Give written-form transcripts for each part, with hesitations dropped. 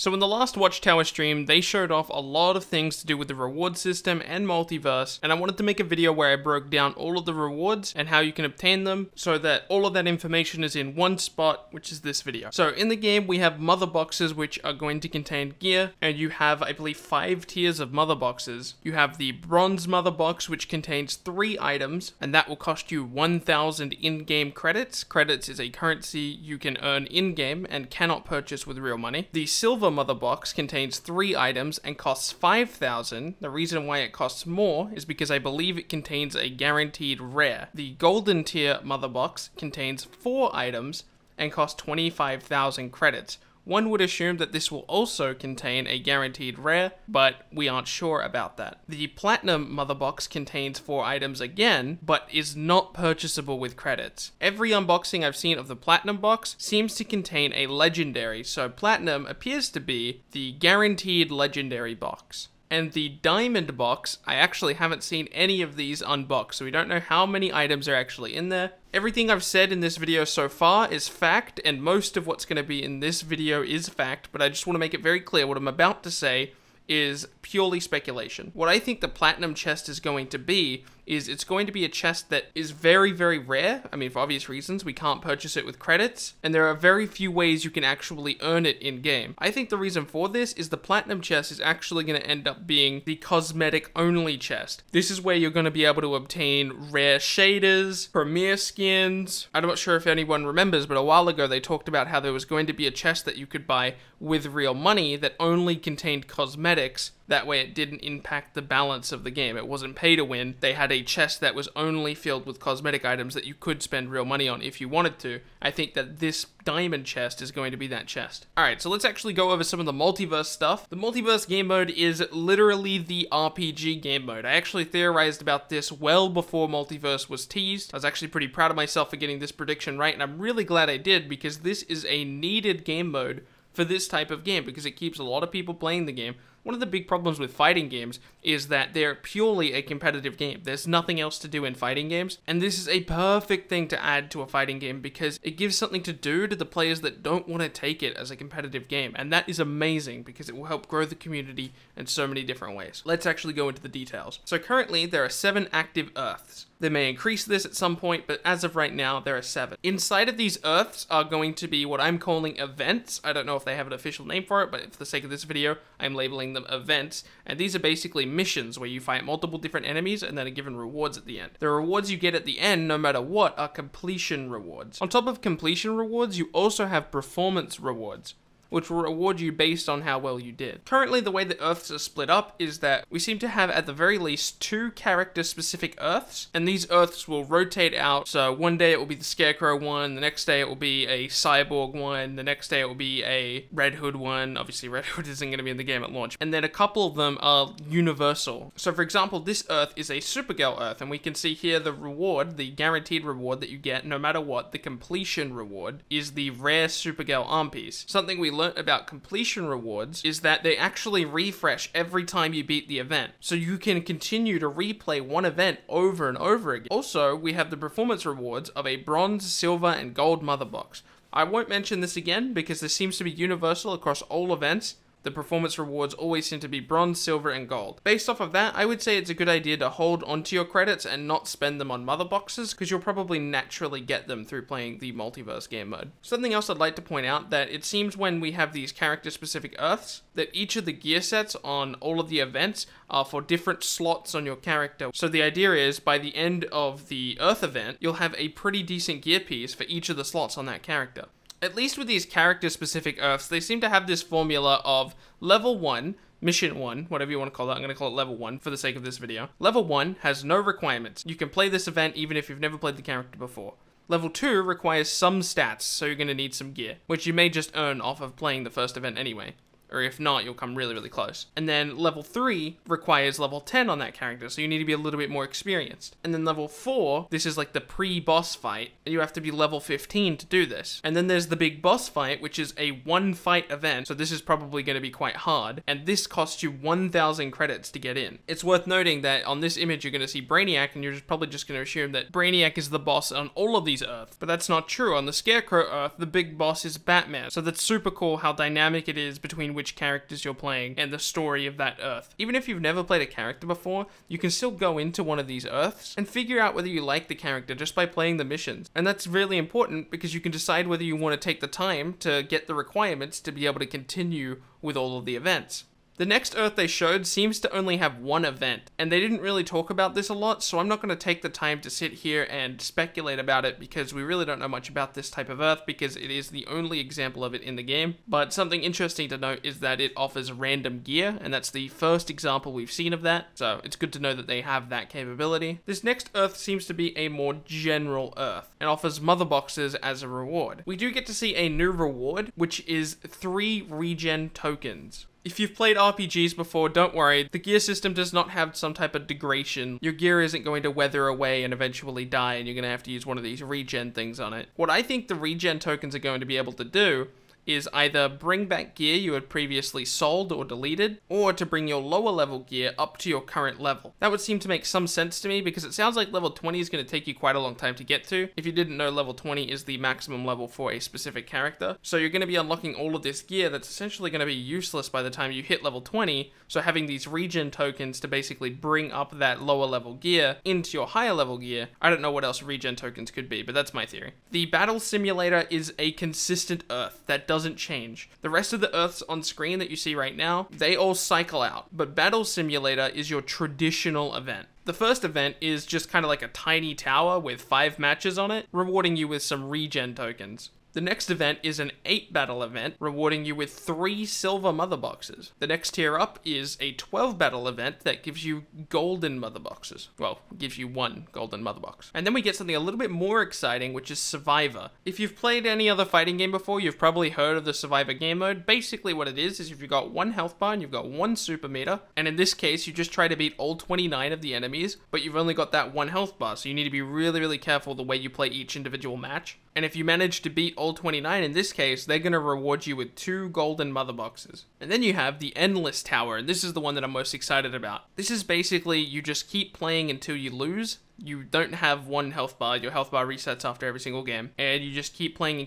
So in the last Watchtower stream, they showed off a lot of things to do with the reward system and multiverse, and I wanted to make a video where I broke down all of the rewards and how you can obtain them so that all of that information is in one spot, which is this video. So in the game, we have mother boxes which are going to contain gear, and you have, I believe, 5 tiers of mother boxes. You have the bronze mother box, which contains 3 items, and that will cost you 1,000 in-game credits. Credits is a currency you can earn in-game and cannot purchase with real money. The silver mother box contains 3 items and costs 5,000. The reason why it costs more is because I believe it contains a guaranteed rare. The golden tier mother box contains 4 items and costs 25,000 credits. One would assume that this will also contain a guaranteed rare, but we aren't sure about that. The platinum mother box contains 4 items again, but is not purchasable with credits. Every unboxing I've seen of the platinum box seems to contain a legendary, so platinum appears to be the guaranteed legendary box. And the diamond box, I actually haven't seen any of these unboxed, so we don't know how many items are actually in there. Everything I've said in this video so far is fact, and most of what's going to be in this video is fact, but I just want to make it very clear what I'm about to say is purely speculation. What I think the platinum chest is going to be is it's going to be a chest that is very, very rare. I mean, for obvious reasons, we can't purchase it with credits, and there are very few ways you can actually earn it in-game. I think the reason for this is the platinum chest is actually going to end up being the cosmetic-only chest. This is where you're going to be able to obtain rare shaders, premier skins. I'm not sure if anyone remembers, but a while ago they talked about how there was going to be a chest that you could buy with real money that only contained cosmetics. That way it didn't impact the balance of the game. It wasn't pay to win. They had a chest that was only filled with cosmetic items that you could spend real money on if you wanted to. I think that this diamond chest is going to be that chest. Alright, so let's actually go over some of the multiverse stuff. The multiverse game mode is literally the RPG game mode. I actually theorized about this well before multiverse was teased. I was actually pretty proud of myself for getting this prediction right, and I'm really glad I did because this is a needed game mode for this type of game because it keeps a lot of people playing the game. One of the big problems with fighting games is that they're purely a competitive game. There's nothing else to do in fighting games, and this is a perfect thing to add to a fighting game because it gives something to do to the players that don't want to take it as a competitive game, and that is amazing because it will help grow the community in so many different ways. Let's actually go into the details. So currently, there are 7 active Earths. They may increase this at some point, but as of right now, there are 7. Inside of these Earths are going to be what I'm calling events. I don't know if they have an official name for it, but for the sake of this video, I'm labeling them events, and these are basically missions where you fight multiple different enemies and then are given rewards at the end. The rewards you get at the end, no matter what, are completion rewards. On top of completion rewards, you also have performance rewards, which will reward you based on how well you did. Currently, the way the Earths are split up is that we seem to have at the very least 2 character-specific Earths, and these Earths will rotate out. So one day it will be the Scarecrow one, the next day it will be a Cyborg one, the next day it will be a Red Hood one. Obviously, Red Hood isn't going to be in the game at launch. And then a couple of them are universal. So for example, this Earth is a Supergirl Earth, and we can see here the reward, the guaranteed reward that you get no matter what, the completion reward, is the rare Supergirl arm piece. Something we learned about completion rewards is that they actually refresh every time you beat the event, so you can continue to replay one event over and over again. Also, we have the performance rewards of a bronze, silver, and gold mother box. I won't mention this again because this seems to be universal across all events. The performance rewards always seem to be bronze, silver, and gold. Based off of that, I would say it's a good idea to hold onto your credits and not spend them on mother boxes, because you'll probably naturally get them through playing the multiverse game mode. Something else I'd like to point out, that it seems when we have these character-specific Earths, that each of the gear sets on all of the events are for different slots on your character. So the idea is, by the end of the Earth event, you'll have a pretty decent gear piece for each of the slots on that character. At least with these character-specific Earths, they seem to have this formula of level 1, mission 1, whatever you want to call that. I'm going to call it level 1 for the sake of this video. Level 1 has no requirements. You can play this event even if you've never played the character before. Level 2 requires some stats, so you're going to need some gear, which you may just earn off of playing the first event anyway. Or if not, you'll come really, really close. And then level 3 requires level 10 on that character, so you need to be a little bit more experienced. And then level 4, this is like the pre-boss fight, and you have to be level 15 to do this. And then there's the big boss fight, which is a 1-fight event, so this is probably going to be quite hard, and this costs you 1,000 credits to get in. It's worth noting that on this image you're going to see Brainiac, and you're probably just going to assume that Brainiac is the boss on all of these Earths, but that's not true. On the Scarecrow Earth, the big boss is Batman, so that's super cool how dynamic it is between which which characters you're playing and the story of that Earth. Even if you've never played a character before, you can still go into one of these Earths and figure out whether you like the character just by playing the missions. And that's really important because you can decide whether you want to take the time to get the requirements to be able to continue with all of the events. The next Earth they showed seems to only have one event, and they didn't really talk about this a lot, so I'm not going to take the time to sit here and speculate about it because we really don't know much about this type of Earth because it is the only example of it in the game. But something interesting to note is that it offers random gear, and that's the first example we've seen of that, so it's good to know that they have that capability. This next Earth seems to be a more general Earth, and offers mother boxes as a reward. We do get to see a new reward, which is 3 regen tokens. If you've played RPGs before, don't worry, the gear system does not have some type of degradation. Your gear isn't going to weather away and eventually die, and you're going to have to use one of these regen things on it. What I think the regen tokens are going to be able to do is either bring back gear you had previously sold or deleted, or to bring your lower level gear up to your current level. That would seem to make some sense to me because it sounds like level 20 is going to take you quite a long time to get to. If you didn't know, level 20 is the maximum level for a specific character. So you're going to be unlocking all of this gear that's essentially going to be useless by the time you hit level 20. So having these regen tokens to basically bring up that lower level gear into your higher level gear, I don't know what else regen tokens could be, but that's my theory. The battle simulator is a consistent Earth that doesn't change. The rest of the Earths on screen that you see right now, they all cycle out, but Battle Simulator is your traditional event. The first event is just kind of like a tiny tower with 5 matches on it, rewarding you with some regen tokens. The next event is an 8 battle event, rewarding you with 3 silver mother boxes. The next tier up is a 12 battle event that gives you golden mother boxes. Well, gives you 1 golden mother box. And then we get something a little bit more exciting, which is Survivor. If you've played any other fighting game before, you've probably heard of the Survivor game mode. Basically what it is if you've got 1 health bar and you've got 1 super meter, and in this case, you just try to beat all 29 of the enemies, but you've only got that 1 health bar, so you need to be really, really careful the way you play each individual match. And if you manage to beat all 29 in this case, they're going to reward you with 2 golden mother boxes. And then you have the Endless Tower, and this is the one that I'm most excited about. This is basically you just keep playing until you lose. You don't have 1 health bar, your health bar resets after every single game, and you just keep playing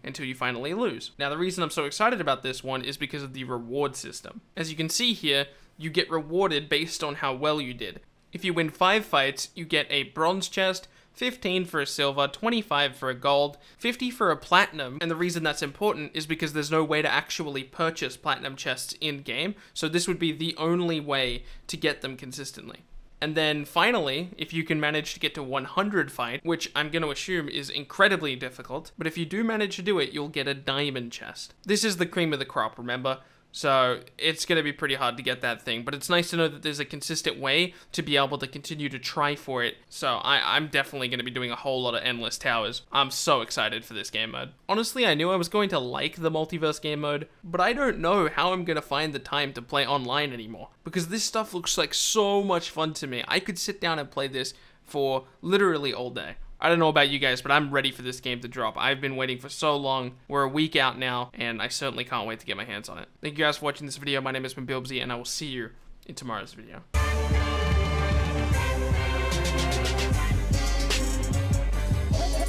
until you finally lose. Now the reason I'm so excited about this one is because of the reward system. As you can see here, you get rewarded based on how well you did. If you win 5 fights, you get a bronze chest, 15 for a silver, 25 for a gold, 50 for a platinum, and the reason that's important is because there's no way to actually purchase platinum chests in-game, so this would be the only way to get them consistently. And then finally, if you can manage to get to 100 fight, which I'm going to assume is incredibly difficult, but if you do manage to do it, you'll get a diamond chest. This is the cream of the crop, remember? So it's going to be pretty hard to get that thing, but it's nice to know that there's a consistent way to be able to continue to try for it. So I'm definitely going to be doing a whole lot of Endless Towers. I'm so excited for this game mode. Honestly, I knew I was going to like the Multiverse game mode, but I don't know how I'm going to find the time to play online anymore, because this stuff looks like so much fun to me. I could sit down and play this for literally all day. I don't know about you guys, but I'm ready for this game to drop. I've been waiting for so long. We're a week out now, and I certainly can't wait to get my hands on it. Thank you guys for watching this video. My name has been Bilbzy, and I will see you in tomorrow's video.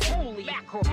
Holy mackerel.